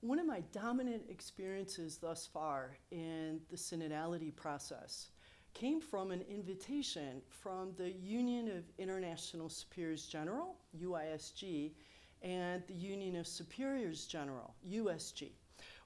One of my dominant experiences thus far in the synodality process came from an invitation from the Union of International Superiors General, UISG, and the Union of Superiors General, USG,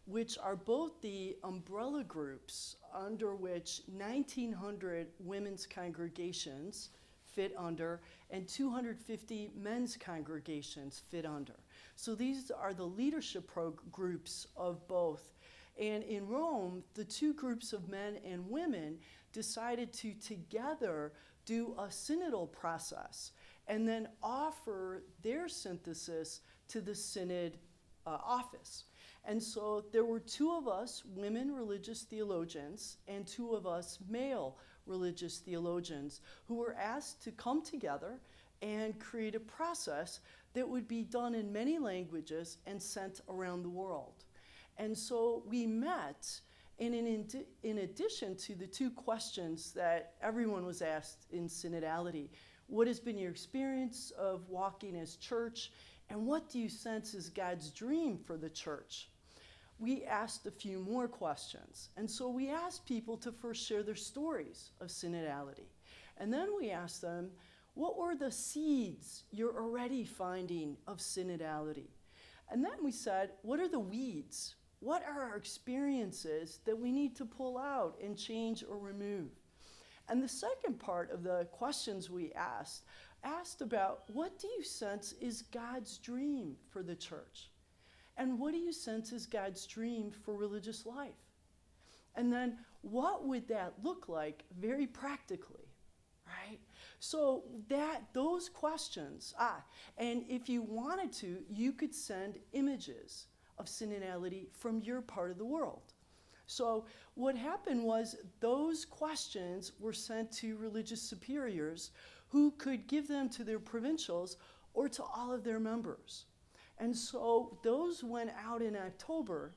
which are both the umbrella groups under which 1,900 women's congregations fit under and 250 men's congregations fit under. So these are the leadership groups of both. And in Rome, the two groups of men and women decided to together do a synodal process and then offer their synthesis to the synod office. And so there were two of us, women religious theologians, and two of us, male religious theologians, who were asked to come together and create a process that would be done in many languages and sent around the world. And so we met, and in addition to the two questions that everyone was asked in synodality, what has been your experience of walking as church, and what do you sense is God's dream for the church? We asked a few more questions. And so we asked people to first share their stories of synodality. And then we asked them, what were the seeds you're already finding of synodality? And then we said, what are the weeds? What are our experiences that we need to pull out and change or remove? And the second part of the questions we asked about, what do you sense is God's dream for the church? And what do you sense is God's dream for religious life? And then what would that look like very practically, right? So those questions, and if you wanted to, you could send images of synodality from your part of the world. So what happened was those questions were sent to religious superiors who could give them to their provincials or to all of their members. And so those went out in October,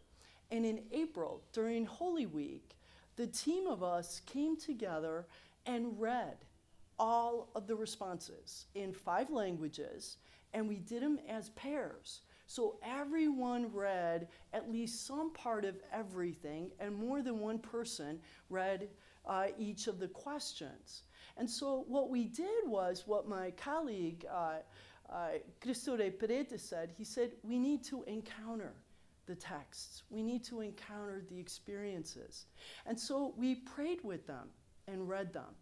and in April, during Holy Week, the team of us came together and read all of the responses in 5 languages, and we did them as pairs. So everyone read at least some part of everything, and more than one person read each of the questions. And so what we did was what my colleague, Cristo de Perete said, he said, we need to encounter the texts. We need to encounter the experiences. And so we prayed with them and read them.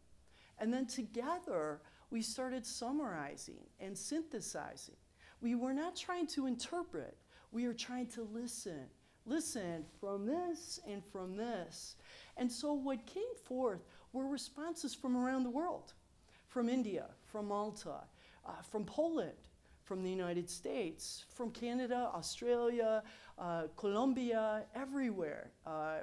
And then together, we started summarizing and synthesizing. We were not trying to interpret. We were trying to listen. Listen from this and from this. And so what came forth were responses from around the world, from India, from Malta, from Poland, from the United States, from Canada, Australia, Colombia, everywhere,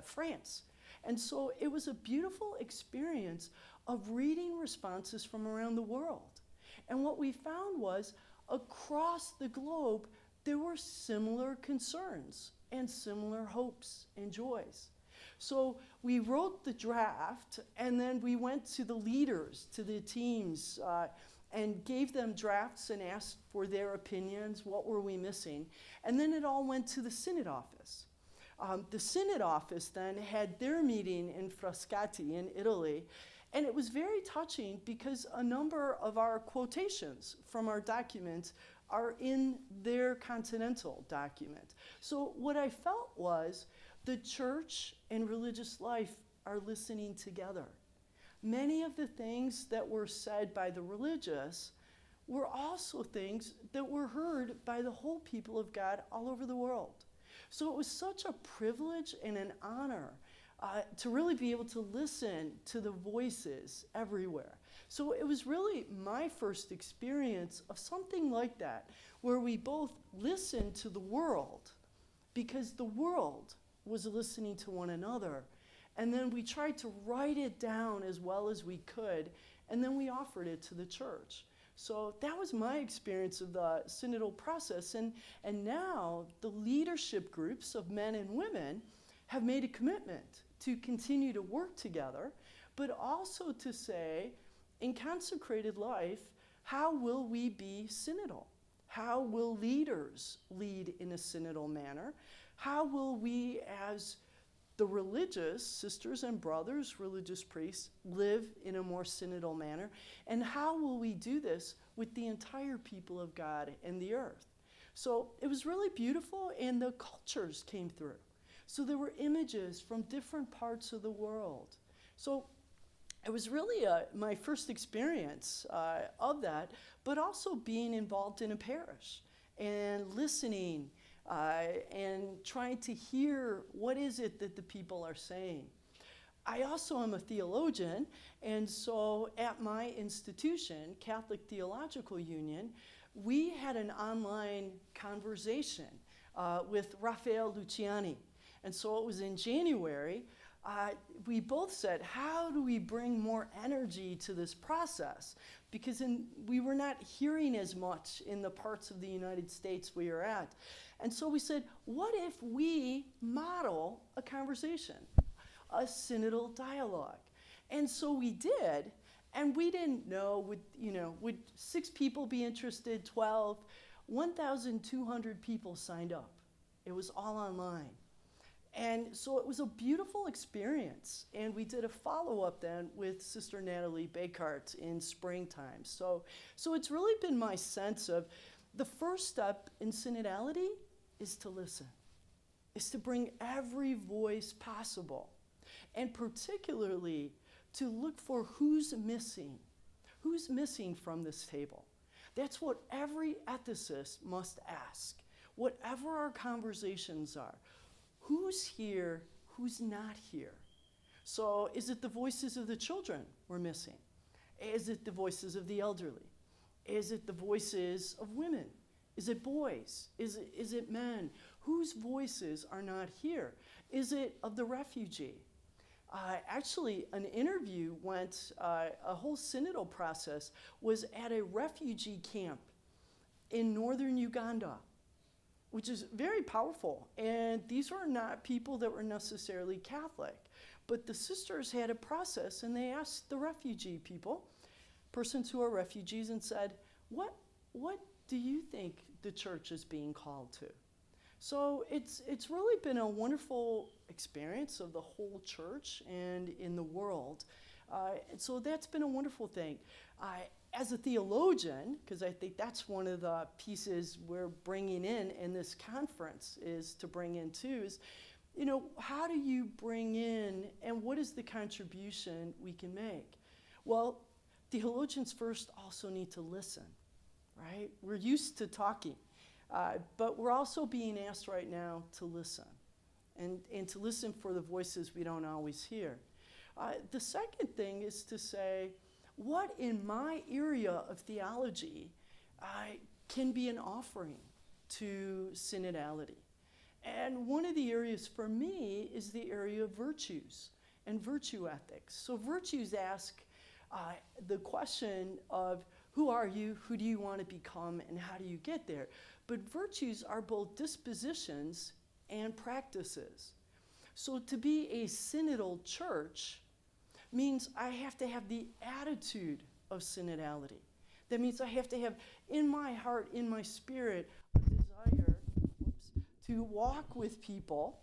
France. And so it was a beautiful experience of reading responses from around the world. And what we found was across the globe, there were similar concerns and similar hopes and joys. So we wrote the draft, and then we went to the leaders, to the teams, and gave them drafts and asked for their opinions, what were we missing? And then it all went to the Synod office. The Synod office then had their meeting in Frascati in Italy, and it was very touching because a number of our quotations from our documents are in their continental document. So what I felt was the church and religious life are listening together. Many of the things that were said by the religious were also things that were heard by the whole people of God all over the world. So it was such a privilege and an honor to really be able to listen to the voices everywhere. So it was really my first experience of something like that, where we both listened to the world because the world was listening to one another. And then we tried to write it down as well as we could, and then we offered it to the church. So that was my experience of the synodal process. And now the leadership groups of men and women have made a commitment to continue to work together, but also to say, in consecrated life, how will we be synodal? How will leaders lead in a synodal manner? How will we, as the religious sisters and brothers, religious priests, live in a more synodal manner? And how will we do this with the entire people of God and the earth? So it was really beautiful, and the cultures came through. So there were images from different parts of the world. So it was really my first experience of that, but also being involved in a parish and listening and trying to hear what is it that the people are saying. I also am a theologian, and so at my institution, Catholic Theological Union, we had an online conversation with Raphael Luciani. And so it was in January. We both said, how do we bring more energy to this process? Because we were not hearing as much in the parts of the United States we were at. And so we said, what if we model a conversation, a synodal dialogue? And so we did, and we didn't know, would 6 people be interested, 12? 1,200 people signed up. It was all online. And so it was a beautiful experience. And we did a follow-up then with Sister Natalie Bakart in springtime. So it's really been my sense of the first step in synodality is to listen, is to bring every voice possible, and particularly to look for who's missing from this table. That's what every ethicist must ask, whatever our conversations are. Who's here, who's not here? So is it the voices of the children we're missing? Is it the voices of the elderly? Is it the voices of women? Is it boys? Is it men? Whose voices are not here? Is it of the refugee? Actually, an interview went, a whole synodal process was at a refugee camp in northern Uganda, which is very powerful. And these were not people that were necessarily Catholic, but the sisters had a process, and they asked the refugee people, persons who are refugees, and said, what do you think the church is being called to? So it's really been a wonderful experience of the whole church and in the world. And so that's been a wonderful thing. As a theologian, because I think that's one of the pieces we're bringing in this conference is to bring in too, is, how do you bring in, and what is the contribution we can make? Well, theologians first also need to listen, right? We're used to talking, but we're also being asked right now to listen, and to listen for the voices we don't always hear. The second thing is to say, what in my area of theology can be an offering to synodality? And one of the areas for me is the area of virtues and virtue ethics. So virtues ask the question of who are you, who do you want to become, and how do you get there? But virtues are both dispositions and practices. So to be a synodal church means I have to have the attitude of synodality. That means I have to have in my heart, in my spirit, a desire to walk with people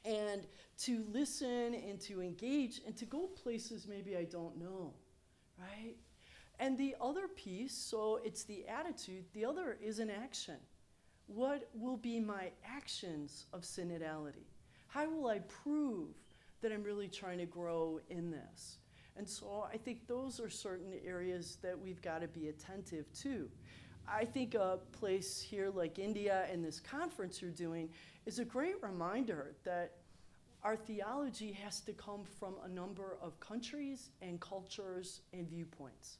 and to listen and to engage and to go places maybe I don't know, right? And the other piece, so it's the attitude, the other is an action. What will be my actions of synodality? How will I prove that I'm really trying to grow in this? And so I think those are certain areas that we've got to be attentive to. I think a place here like India and this conference you're doing is a great reminder that our theology has to come from a number of countries and cultures and viewpoints.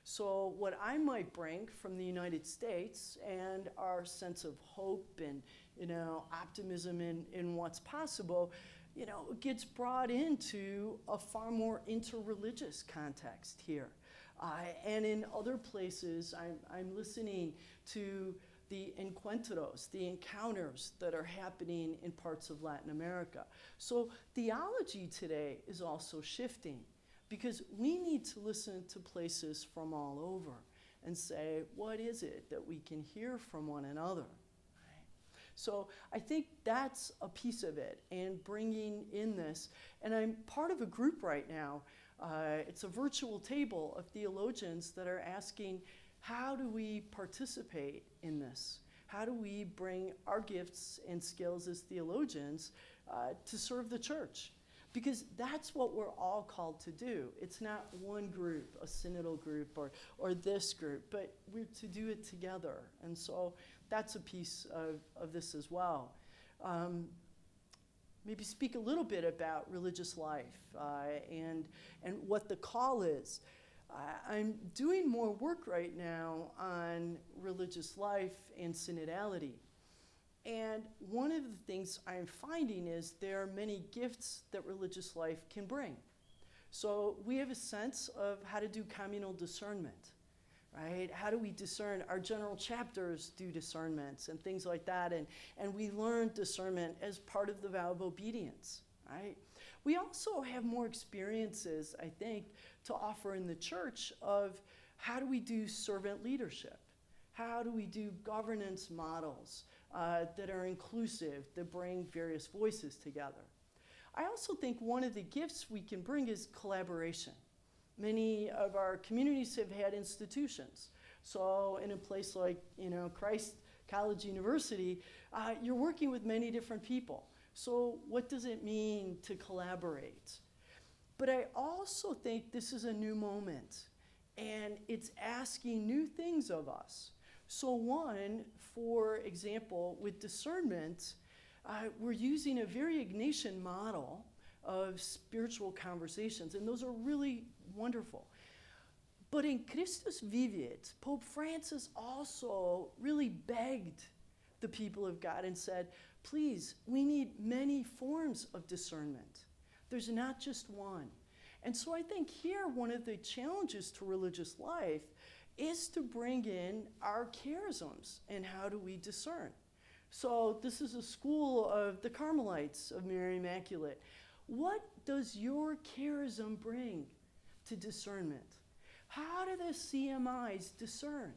So what I might bring from the United States and our sense of hope and optimism in what's possible, gets brought into a far more interreligious context here. And in other places, I'm listening to the encuentros, the encounters that are happening in parts of Latin America. So theology today is also shifting because we need to listen to places from all over and say, what is it that we can hear from one another? Right? So I think that's a piece of it, and bringing in this. And I'm part of a group right now. It's a virtual table of theologians that are asking, how do we participate in this? How do we bring our gifts and skills as theologians to serve the church? Because that's what we're all called to do. It's not one group, a synodal group or this group, but we're to do it together. And so that's a piece of this as well. Maybe speak a little bit about religious life and what the call is. I'm doing more work right now on religious life and synodality. And one of the things I'm finding is there are many gifts that religious life can bring. So we have a sense of how to do communal discernment, right? How do we discern? Our general chapters do discernments and things like that, and we learn discernment as part of the vow of obedience, right? We also have more experiences, I think, to offer in the church of how do we do servant leadership? How do we do governance models that are inclusive, that bring various voices together? I also think one of the gifts we can bring is collaboration. Many of our communities have had institutions. So in a place like, Christ College University, you're working with many different people. So what does it mean to collaborate? But I also think this is a new moment, and it's asking new things of us. So one, for example, with discernment, we're using a very Ignatian model of spiritual conversations, and those are really wonderful. But in Christus Vivit, Pope Francis also really begged the people of God and said, please, we need many forms of discernment. There's not just one. And so I think here one of the challenges to religious life is to bring in our charisms and how do we discern. So this is a school of the Carmelites of Mary Immaculate. What does your charism bring to discernment? How do the CMIs discern?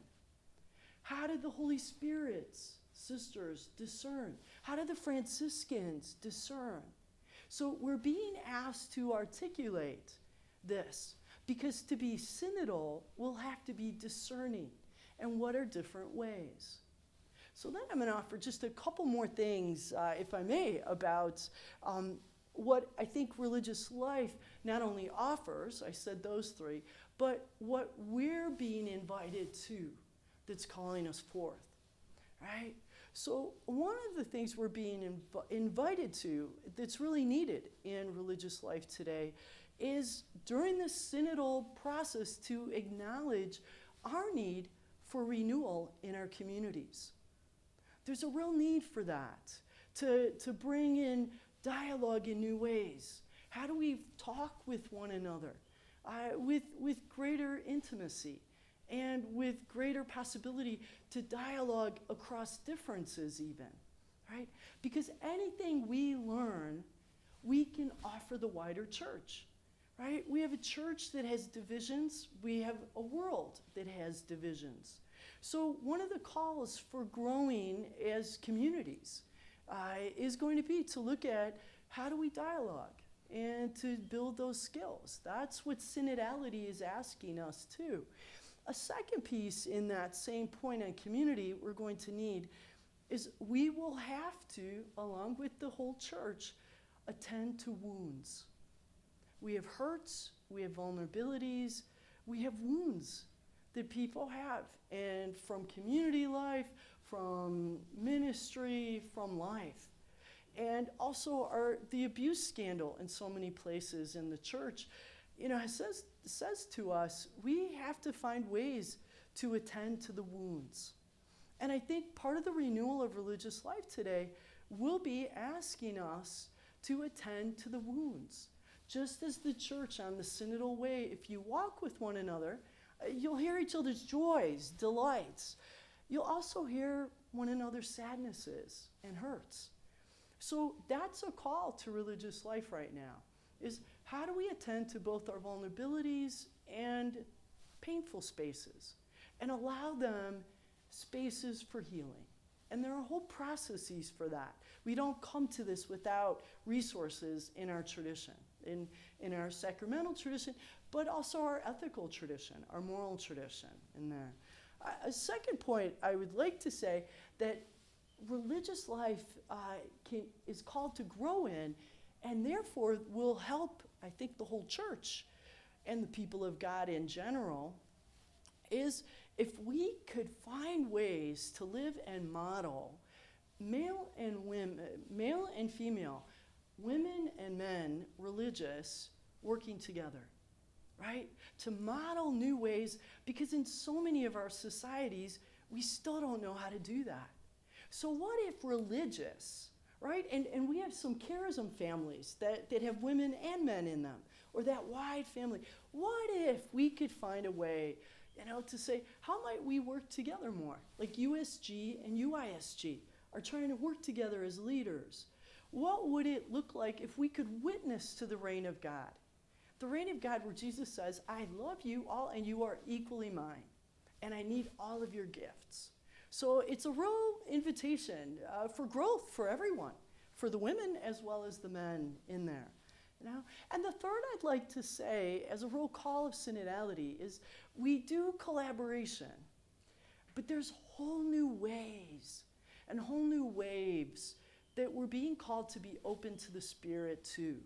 How did the Holy Spirit's sisters discern? How did the Franciscans discern? So we're being asked to articulate this, because to be synodal, we'll have to be discerning. And what are different ways? So then I'm going to offer just a couple more things, if I may, about what I think religious life not only offers, I said those three, but what we're being invited to that's calling us forth, right? So one of the things we're being invited to that's really needed in religious life today is during this synodal process to acknowledge our need for renewal in our communities. There's a real need for that, to bring in dialogue in new ways. How do we talk with one another with greater intimacy and with greater possibility to dialogue across differences even, right? Because anything we learn, we can offer the wider church, right? We have a church that has divisions. We have a world that has divisions. So one of the calls for growing as communities is going to be to look at how do we dialogue and to build those skills. That's what synodality is asking us too. A second piece in that same point on community we're going to need is we will have to, along with the whole church, attend to wounds. We have hurts, we have vulnerabilities, we have wounds that people have, and from community life, from ministry, from life. And also the abuse scandal in so many places in the church, it says to us, we have to find ways to attend to the wounds. And I think part of the renewal of religious life today will be asking us to attend to the wounds. Just as the church on the synodal way, if you walk with one another, you'll hear each other's joys, delights. You'll also hear one another's sadnesses and hurts. So that's a call to religious life right now, is how do we attend to both our vulnerabilities and painful spaces and allow them spaces for healing? And there are whole processes for that. We don't come to this without resources in our tradition, in our sacramental tradition, but also our ethical tradition, our moral tradition in there. A second point I would like to say that religious life is called to grow in, and therefore will help, I think, the whole church and the people of God in general, is if we could find ways to live and model male and female, women and men, religious, working together, right? To model new ways, because in so many of our societies, we still don't know how to do that. So what if religious, right? And we have some charism families that have women and men in them, or that wide family. What if we could find a way, to say, how might we work together more? Like USG and UISG are trying to work together as leaders. What would it look like if we could witness to the reign of God? The reign of God where Jesus says, I love you all and you are equally mine, and I need all of your gifts. So it's a real invitation for growth for everyone, for the women as well as the men in there. And the third I'd like to say, as a real call of synodality, is we do collaboration, but there's whole new ways and whole new waves that we're being called to be open to the Spirit too.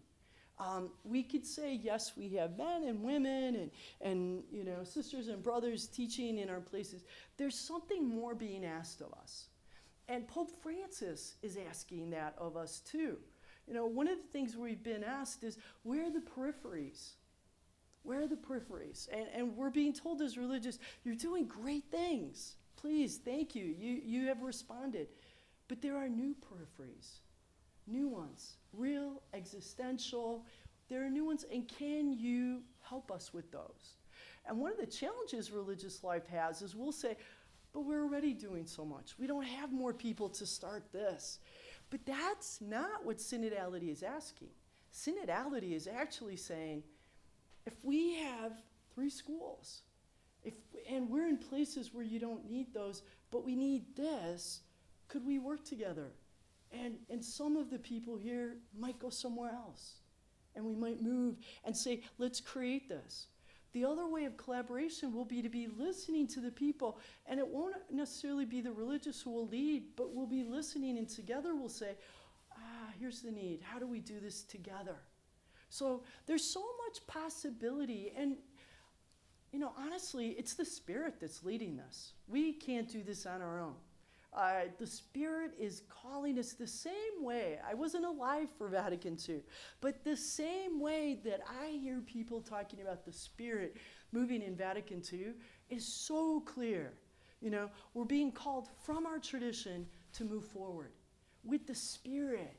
We could say, yes, we have men and women and sisters and brothers teaching in our places. There's something more being asked of us. And Pope Francis is asking that of us too. One of the things we've been asked is, where are the peripheries? Where are the peripheries? And we're being told as religious, you're doing great things. Please, thank you. You have responded. But there are new peripheries, new ones, real, existential. There are new ones, and can you help us with those? And one of the challenges religious life has is we'll say, but we're already doing so much. We don't have more people to start this. But that's not what synodality is asking. Synodality is actually saying, if we have 3 schools, and we're in places where you don't need those, but we need this, could we work together? And some of the people here might go somewhere else. And we might move and say, let's create this. The other way of collaboration will be to be listening to the people, and it won't necessarily be the religious who will lead, but we'll be listening, and together we'll say, here's the need. How do we do this together? So there's so much possibility, and honestly, it's the Spirit that's leading this. We can't do this on our own. The Spirit is calling us the same way. I wasn't alive for Vatican II, but the same way that I hear people talking about the Spirit moving in Vatican II is so clear. We're being called from our tradition to move forward with the Spirit,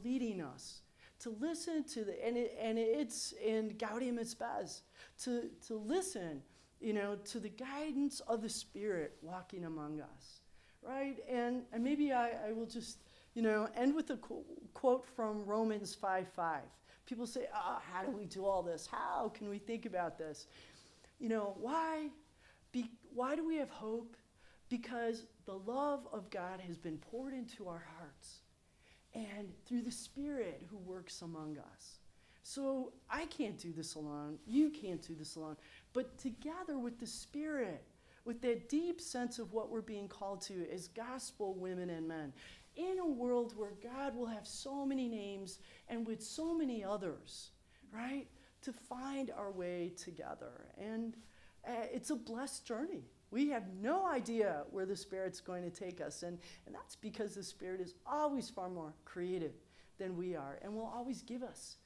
leading us to listen to it's in Gaudium et Spes, to listen, to the guidance of the Spirit walking among us. Right, and maybe I will just, end with a quote from Romans 5:5. People say, how do we do all this? How can we think about this? Why do we have hope? Because the love of God has been poured into our hearts, and through the Spirit who works among us. So I can't do this alone. You can't do this alone. But together with the Spirit, with that deep sense of what we're being called to as gospel women and men, in a world where God will have so many names and with so many others, right, to find our way together. And it's a blessed journey. We have no idea where the Spirit's going to take us, and that's because the Spirit is always far more creative than we are, and will always give us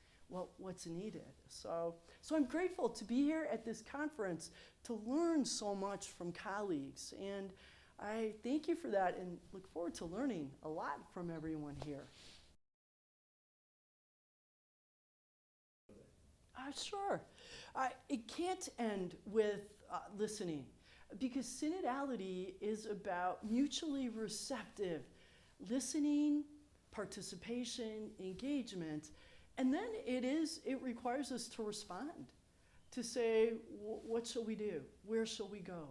what's needed. So I'm grateful to be here at this conference to learn so much from colleagues, and I thank you for that and look forward to learning a lot from everyone here. Sure. It can't end with listening, because synodality is about mutually receptive listening, participation, engagement, and then it requires us to respond, to say, what shall we do? Where shall we go?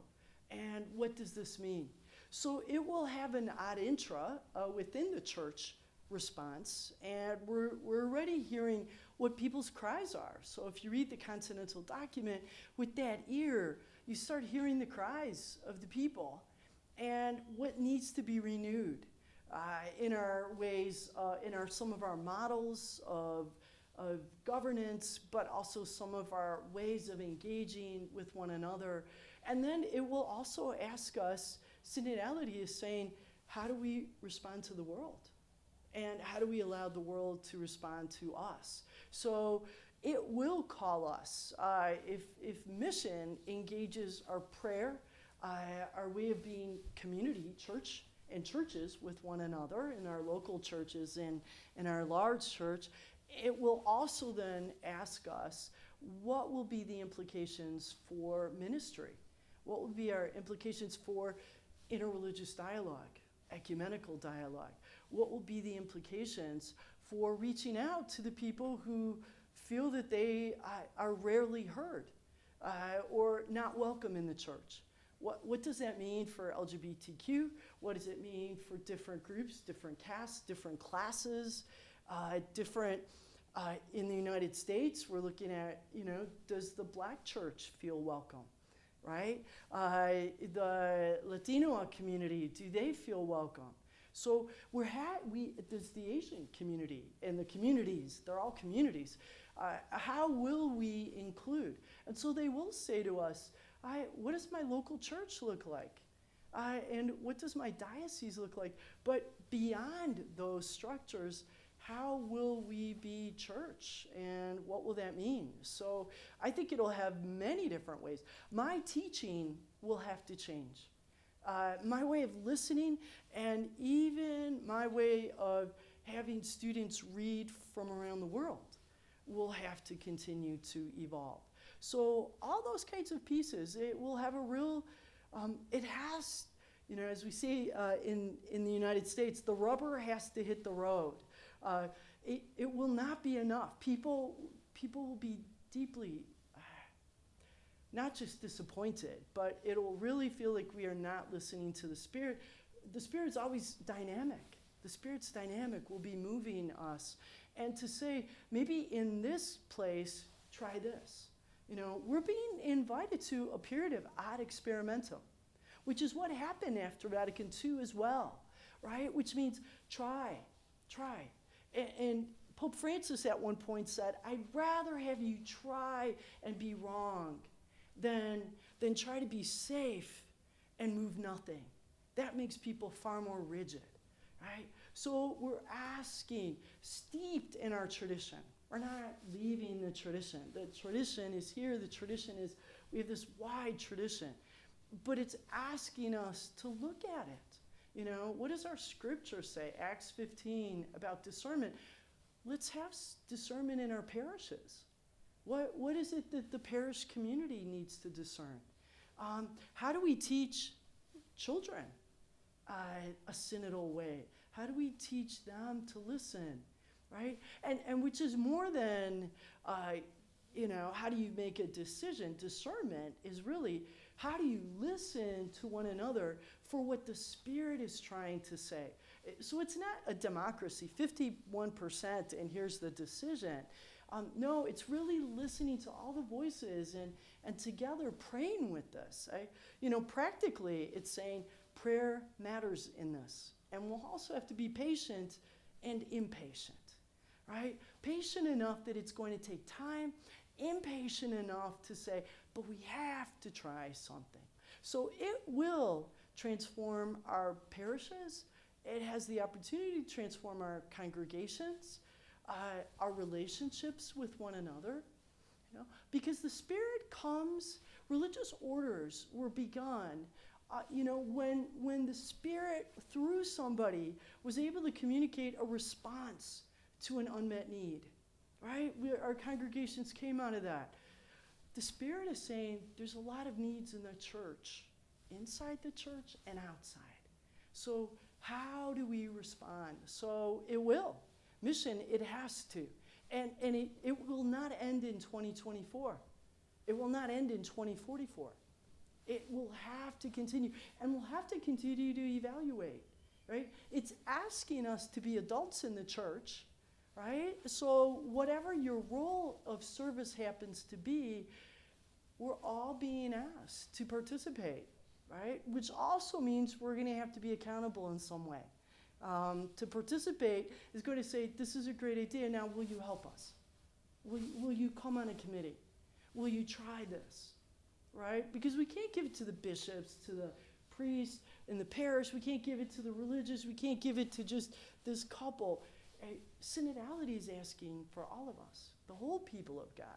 And what does this mean? So it will have an ad intra within the church response, and we're already hearing what people's cries are. So if you read the Continental document, with that ear, you start hearing the cries of the people and what needs to be renewed in our ways, in some of our models of governance, but also some of our ways of engaging with one another. And then it will also ask us, synodality is saying, how do we respond to the world? And how do we allow the world to respond to us? So it will call us, if mission engages our prayer, our way of being community, church and churches with one another, in our local churches and in our large church, it will also then ask us, what will be the implications for ministry? What will be our implications for interreligious dialogue, ecumenical dialogue? What will be the implications for reaching out to the people who feel that they are rarely heard or not welcome in the church? What does that mean for LGBTQ? What does it mean for different groups, different castes, different classes, different, in the United States, we're looking at, does the Black church feel welcome, right? The Latino community, do they feel welcome? So there's the Asian community and the communities, they're all communities. How will we include? And so they will say to us, what does my local church look like? And what does my diocese look like? But beyond those structures, how will we be church? And what will that mean? So I think it'll have many different ways. My teaching will have to change. My way of listening, and even my way of having students read from around the world will have to continue to evolve. So all those kinds of pieces, it will have a real, it has, as we say in the United States, the rubber has to hit the road. It will not be enough. People will be deeply, not just disappointed, but it'll really feel like we are not listening to the Spirit. The Spirit's always dynamic. The Spirit's dynamic will be moving us. And to say, maybe in this place, try this. We're being invited to a period of ad experimentum, which is what happened after Vatican II as well, right? Which means try. And Pope Francis at one point said, I'd rather have you try and be wrong than try to be safe and move nothing. That makes people far more rigid, right? So we're asking, steeped in our tradition. We're not leaving the tradition. The tradition is here. The tradition is, we have this wide tradition. But it's asking us to look at it. What does our scripture say? Acts 15 about discernment. Let's have discernment in our parishes. What is it that the parish community needs to discern? How do we teach children a synodal way? How do we teach them to listen, right? And which is more than, how do you make a decision? Discernment is really, how do you listen to one another for what the Spirit is trying to say? So it's not a democracy, 51%, and here's the decision. No, it's really listening to all the voices and together praying with this. Practically, it's saying prayer matters in this. And we'll also have to be patient and impatient, right? Patient enough that it's going to take time, impatient enough to say, but we have to try something. So it will transform our parishes. It has the opportunity to transform our congregations, our relationships with one another, because the Spirit comes, religious orders were begun, when the Spirit, through somebody, was able to communicate a response to an unmet need, right? Our congregations came out of that. The Spirit is saying there's a lot of needs in the church, inside the church and outside. So how do we respond? So it will. Mission, it has to. And it will not end in 2024. It will not end in 2044. It will have to continue, and we'll have to continue to evaluate, right? It's asking us to be adults in the church, right? So whatever your role of service happens to be, we're all being asked to participate, right? Which also means we're going to have to be accountable in some way. To participate is going to say, this is a great idea, now will you help us? Will you come on a committee? Will you try this, right? Because we can't give it to the bishops, to the priests in the parish, we can't give it to the religious, we can't give it to just this couple. Synodality is asking for all of us, the whole people of God.